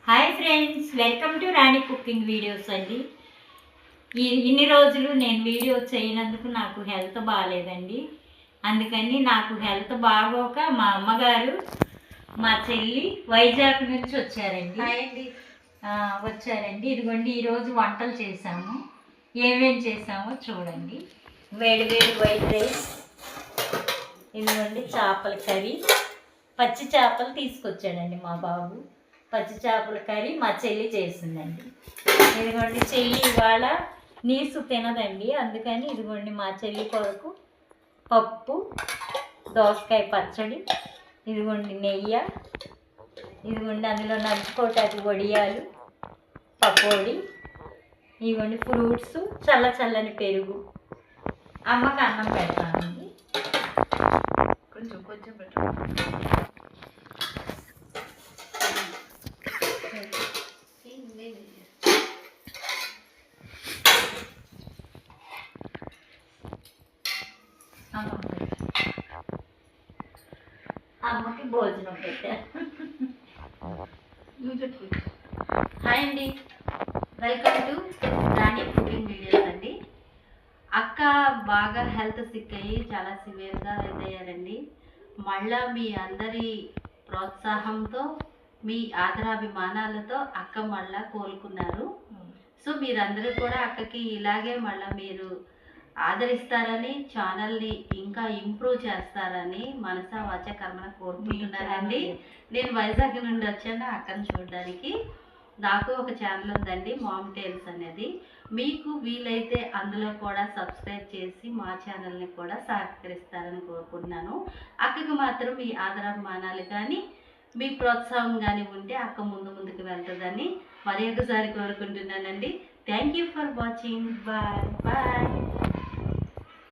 Hi friends, welcome to Rani cooking videos అండి. ఇన్ని రోజులు నేను వీడియో చేయనందుకు నాకు హెల్త్ బాగాలేదండి. అందుకని నాకు హెల్త్ బాగోక మా అమ్మగారు మా చెల్లి వైజాగ్ నుంచి వచ్చారండి. వచ్చారండి. ఇదిగోండి ఈరోజు వంటలు చేసాము. ఏమేం చేసామో చూడండి. వేడి వేడి వైట్ రైస్, ఇదిగోండి చేపల కర్రీ, పచ్చి చేపలు తీసుకొచ్చాడండి మా బాబు. పచ్చి చేపల కర్రీ మా చెల్లి చేసిందండి. ఇదిగోండి చెల్లి ఇవాళ నీసు తినదండి, అందుకని ఇదిగోండి మా చెల్లి కొరకు పప్పు, దోసకాయ పచ్చడి, ఇదిగోండి నెయ్యి, ఇదిగోండి అందులో నంచుకోవటానికి వడియాలు, పకోడీ, ఇదిగోండి ఫ్రూట్స్, చల్లని పెరుగు. అమ్మకి అన్నం పెడతానండి. కొంచెం పెట్టు. అమ్మకి భోజనం పెట్టా. హాయ్ అండి, welcome to Rani cooking videos అండి. అక్క బాగా హెల్త్ సిక్ అయ్యి చాలా సివియర్గా అయ్యారండి. మళ్ళా మీ అందరి ప్రోత్సాహంతో, మీ ఆదరాభిమానాలతో అక్క మళ్ళా కోలుకున్నారు. సో మీరందరూ కూడా అక్కకి ఇలాగే మళ్ళీ మీరు ఆదరిస్తారని, ఛానల్ని ఇంకా ఇంప్రూవ్ చేస్తారని మనసా వాచ కర్మన కోరుకుంటున్నానండి. నేను వైజాగ్ నుండి వచ్చాను అక్కని చూడడానికి. నాకు ఒక ఛానల్ ఉందండి, మామ్ టేల్స్ అనేది. మీకు వీలైతే అందులో కూడా సబ్స్క్రైబ్ చేసి మా ఛానల్ని కూడా సహకరిస్తారని కోరుకుంటున్నాను. అక్కకి మాత్రం మీ ఆదరాభిమానాలు కానీ మీ ప్రోత్సాహం కానీ ఉంటే అక్క ముందుకు వెళ్తుందని మరి ఒకసారి కోరుకుంటున్నానండి. Thank you for watching. Bye bye.